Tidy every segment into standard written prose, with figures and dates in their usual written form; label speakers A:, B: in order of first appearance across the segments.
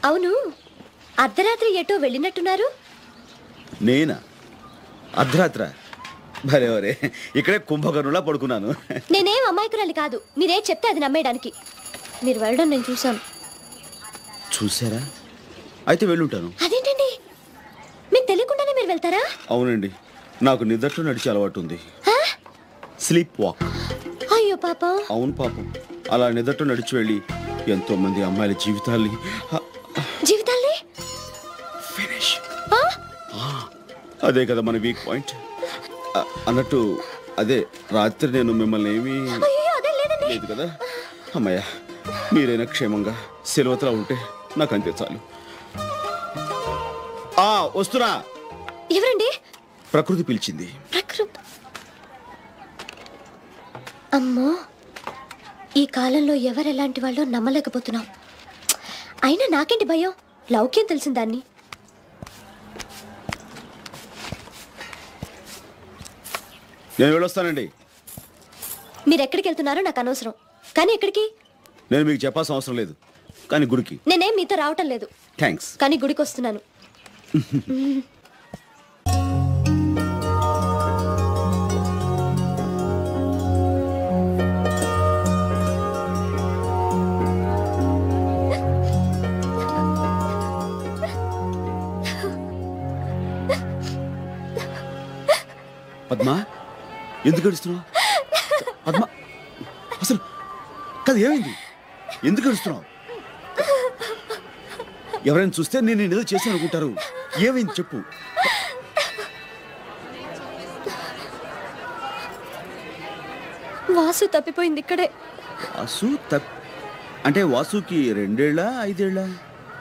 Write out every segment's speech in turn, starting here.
A: అవును, అర్ధరాత్రి ఎటో వెళ్ళినట్టున్నారు?
B: నేనా? అర్ధరాత్ర? భలేవరే, ఇక్కడే కుంభకర్ణులా పడుకున్నాను.
A: నేనేం అమాయకురాలి కాదు, మీరే చెప్తే అది నమ్మేయడానికి. మీరు వెళ్ళడం నేను చూశాను.
B: చూసారా? అయితే వెళ్ళుంటాను.
A: అదేంటండి, మీకు తెలియకుండానే మీరు వెళ్తారా?
B: అవునండి, నాకు నిద్రలో నడిచే అలవాటు ఉంది. Sleep walk.
A: అయ్యో పాపం.
B: అవును పాపం. అలా నిద్రలో నడిచి వెళ్ళి ఎంతో మంది అమ్మాయిల జీవితాల్ని ఫినిష్. అదే కదా మన వీక్ పాయింట్. అన్నట్టు అదే రాత్రి నేను మిమ్మల్ని ఏమీ లేదు కదా. అమ్మయ్య, మీరైనా క్షేమంగా సెలవుతలా ఉంటే నాకు అంతే చాలు. వస్తున్నా.
A: ఎవరండి?
B: ప్రకృతి పిలిచింది.
A: ప్రకృతి? అమ్మో, ఈ కాలంలో ఎవరెలాంటి వాళ్ళో నమ్మలేకపోతున్నాం. అయినా నాకేంటి భయం, లౌక్యం తెలిసిన దాన్ని.
B: నేను వెళ్ళొస్తానండి.
A: మీరు ఎక్కడికి వెళ్తున్నారో నాకు అనవసరం, కానీ ఎక్కడికి?
B: నేను మీకు చెప్పాల్సిన అవసరం లేదు, కానీ గుడికి.
A: నేనేం మీతో రావటం లేదు.
B: థ్యాంక్స్,
A: కానీ గుడికి వస్తున్నాను.
B: పద్మా, ఎందుకు ఏడుస్తున్నావు? పద్మా, అసలు కాదు, ఏమైంది? ఎందుకు ఏడుస్తున్నావు? ఎవరైనా చూస్తే నేను ఏదో చేశాను అనుకుంటారు. ఏమైంది చెప్పు.
A: వాసు తప్పిపోయింది ఇక్కడే.
B: వాసు అంటే వాసుకి 2 ఏళ్ళ 5 ఏళ్ళ?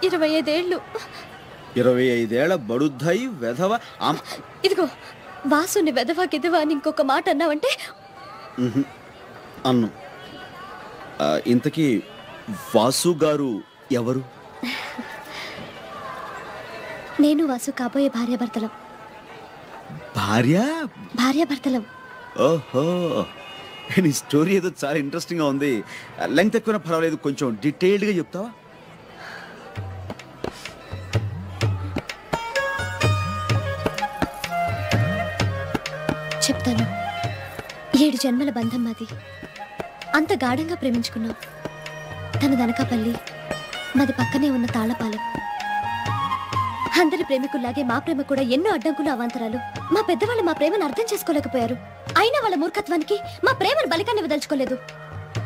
A: 25 ఏళ్ళు.
B: 25 ఏళ్ళ బడుద్దాయి వెధవ.
A: ఇదిగో, వాసుని వెధవా గిదవా అని ఇంకొక మాట అన్నావంటే
B: అన్ను. ఇంతకీ వాసు గారు ఎవరు?
A: నేను వాసు కాబోయే భార్యాభర్తలం. భార్యాభర్తలం.
B: ఓహో, నీ స్టోరీ ఏదో చాలా ఇంట్రెస్టింగ్ గా ఉంది. లెంగ్త్ ఎక్కువ పర్వాలేదు, కొంచెం డీటెయిల్డ్ గా చెప్తావా?
A: చెప్తాను. 7 జన్మల బంధం మాది. అంత గాఢంగా ప్రేమించుకున్నాం. తన దనకాపల్లి, మాది పక్కనే ఉన్న తాళ్లపాలెం. అందరి ప్రేమికుల్లాగే మా ప్రేమ కూడా ఎన్నో అడ్డంకులు, అవాంతరాలు. మా పెద్దవాళ్ళు మా ప్రేమను అర్థం చేసుకోలేకపోయారు. అయినా వాళ్ళ మూర్ఖత్వానికి మా ప్రేమను బలికాన్ని వదల్చుకోలేదు.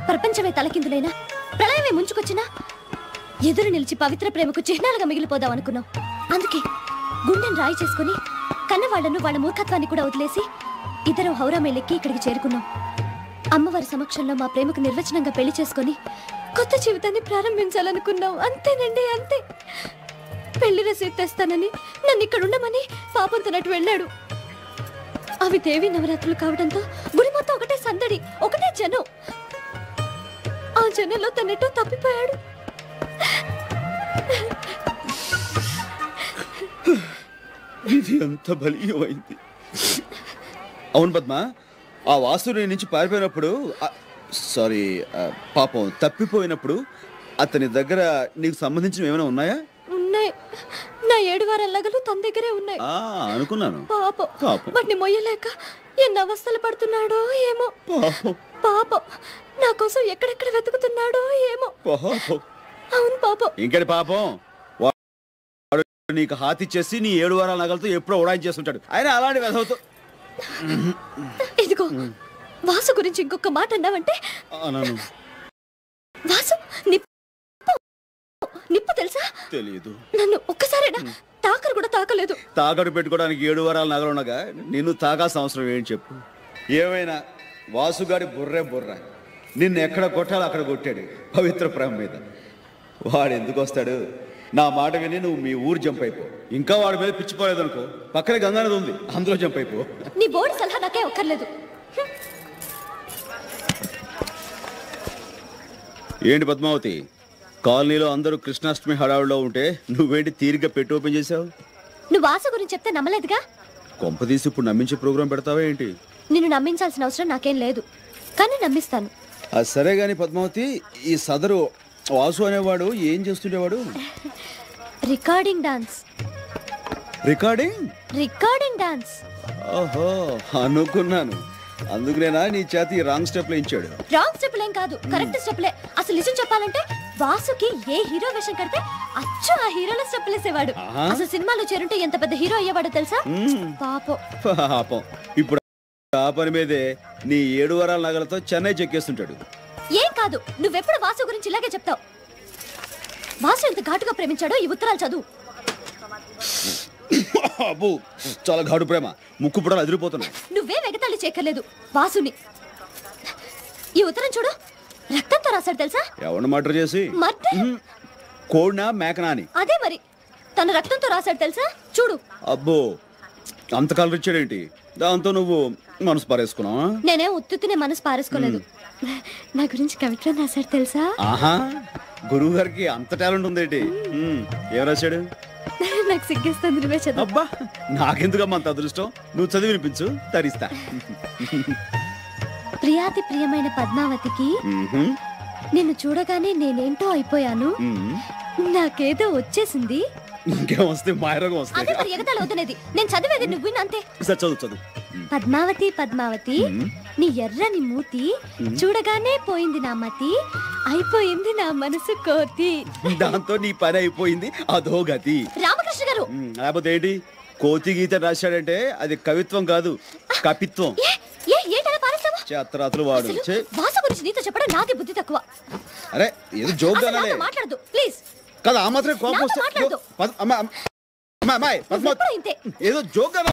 A: ప్రపంచమే తలకిందులైనా, ప్రళయమే ముంచుకొచ్చినా ఎదురు నిలిచి పవిత్ర ప్రేమకు చిహ్నాలుగా మిగిలిపోదాం అనుకున్నాం. అందుకే గుండెను రాయి చేసుకుని కన్నవాళ్లను, వాళ్ళ మూర్ఖత్వాన్ని కూడా వదిలేసి ఇద్దరం హౌరామేలెక్కి ఇక్కడికి చేరుకున్నాం. అమ్మవారి సమక్షంలో మా ప్రేమకు నిర్వచనంగా పెళ్లి చేసుకుని కొత్త జీవితాన్ని ప్రారంభించాలనుకున్నాం. అంతేనండి, అంతే. పెళ్లి రసీదు తెస్తానని, నన్ను ఇక్కడ ఉండమని పాపంతో నటు వెళ్ళాడు. అవి దేవి నవరాత్రులు కావడంతో గుడి మొత్తం ఒకటే సందడి, ఒకటే జనం. ఆ జనంలో తనెటో తప్పిపోయాడు.
B: ఇది అంత బలీయమైంది. అవును పద్మ, ఆ వాసు నుంచి పారిపోయినప్పుడు, సారీ పాపం తప్పిపోయినప్పుడు అతని దగ్గర నీకు సంబంధించిన ఏమైనా ఉన్నాయా?
A: ఉన్నాయి. నా 7 వారాల నగలు తన దగ్గరే ఉన్నాయి.
B: అనుకున్నాను.
A: పాపం వాటిని మొయ్యలేక ఎన్ని అవస్థలు పడుతున్నాడో ఏమో. పాపం నా కోసం ఎక్కడెక్కడ వెతుకుతున్నాడో ఏమో. అవును పాపం.
B: ఇంకటి పాపం, నీకు హాతి చేసి నీ 7 వారాల నగలతో ఎప్పుడో ఉడాయి చేస్తుంటాడు. ఆయన అలాంటి వెధవుతో.
A: ఇదిగో, వాసు గురించి ఇంకొక మాట అన్నావంటే. వాసు నిప్పు తెలుసా?
B: తెలియదు.
A: నన్ను ఒక్కసారైనా తాకరు కూడా తాకలేదు.
B: తాకడు పెట్టుకోవడానికి 7 వారాల నగలు ఉండగా నిన్ను తాగాల్సిన అవసరం ఏంటి చెప్పు? ఏమైనా వాసుగాడి బుర్ర నిన్ను ఎక్కడ కొట్టాలో అక్కడ కొట్టాడు పవిత్ర ప్రేమ మీద. వాడు ఎందుకు వస్తాడు? నా మాట విని నువ్వు మీ ఊరు జంప్ అయిపో. ఇంకా వాడి మీద పిచ్చిపోలేదు అనుకో, పక్కనే గంగానది ఉంది, అందులో జంప్ అయిపో.
A: నీ బోర్డు సలహా నాకే ఒక్కర్లేదు.
B: ఏంటి పద్మావతి, కాలనీలో అందరూ కృష్ణాష్టమి హడావుడిలో ఉంటే నువ్వేంటి తీరిగ్గా పెట్టి ఓపెన్ చేసావు?
A: నువ్వు వాసు గురించి చెప్తే నమ్మలేదుగా.
B: కొంపదీసి ఇప్పుడు నమ్మించే ప్రోగ్రాం పెడతావా ఏంటి?
A: నిన్ను నమ్మించాల్సిన అవసరం నాకేం లేదు, కానీ నమ్మిస్తాను.
B: సరే గాని పద్మావతి, ఈ సదరు వాసు అనేవాడు ఏం చేస్తుండేవాడు?
A: Recording dance.
B: Recording
A: dance.
B: ఓహో, అనుకున్నాను. అందుకునేనా నీ చేతి రాంగ్ స్టెప్ వేయించాడు?
A: రాంగ్ స్టెప్లు ఏం కాదు, కరెక్ట్ స్టెప్లే. అసలు నిజం చెప్పాలంటే వాసుకి ఏ హీరో వేషం కడితే అచ్చు ఆ హీరోల స్టెప్లు వేసేవాడు. అసలు సినిమాలో చేరుంటే ఎంత పెద్ద హీరో అయ్యేవాడో తెలుసా?
B: పాపం. ఇప్పుడు ఆ పని మీదే నీ 7 వారాల నగలతో చెన్నై చెక్కేస్తుంటాడు.
A: ఏం కాదు, నువ్వెప్పుడు వాసు గురించి ఇలాగే చెప్తావు. వాసు ఎంత ఘాటుగా ప్రేమించాడో ఈ ఉత్తరాలు చదువు.
B: అబ్బో, చాలా ఘాటు ప్రేమ. ముక్కు పుడలు అదిరిపోతున్నాయి.
A: నువ్వేం ఎగతాళి చేయక్కర్లేదు వాసుని. ఈ ఉత్తరం చూడు, రక్తంతో రాశాడు తెలుసా?
B: ఎవరిని మర్డర్ చేసి? కోడినా మేకనా అని.
A: అదే మరి, తను రక్తంతో రాశాడు తెలుసా? చూడు.
B: అబ్బో, అంత కలర్ ఇచ్చాడేంటి? దాంతో నువ్వు మనసు పారేసుకున్నావా?
A: నేనేం ఉత్తునే మనసు పారేసుకోలేదు. నా గురించి కవిత్వం రాశాడు తెలుసా?
B: ఆహా, గురువు గారికి అంత టాలెంట్ ఉందేంటి? ఏం రాశాడు?
A: నాకు సిగ్గేస్తుంది, నువ్వే చదువు.
B: అబ్బా, నాకెందుకమ్మా అంత అదృష్టం? నువ్వు చదివి వినిపించు, తరిస్తా.
A: ప్రియాతి ప్రియమైన పద్మావతికి నిన్ను చూడగానే నేనేంటో అయిపోయాను. నాకేదో వచ్చేసింది.
B: ఇంకేం వస్తే మాయరోగం వస్తాయి.
A: అదే మరి ఎగతాళి అవుతున్నది. నేను చదివేది నువ్వు వినంతే.
B: చదువు.
A: పద్మావతి పద్మావతి, నీ ఎర్రని మూతి చూడగానే పోయింది నా మతి, అయిపోయింది నా మనసు కోతి.
B: దాంతో నీ పని అయిపోయింది, అదో గతి.
A: రామకృష్ణ గారు,
B: లేకపోతే ఏంటి? కోతి గీత రాశాడంటే అది కవిత్వం కాదు, కపిత్వం. చేతరాతులు వాడు.
A: వాసు గురించి నీతో చెప్పడం నాది బుద్ధి తక్కువ.
B: అరే, ఏదో జోక్ గానే
A: మాట్లాడదు ప్లీజ్.
B: కదా, ఆ మాత్రం కోపం వస్తే ఏదో జోక్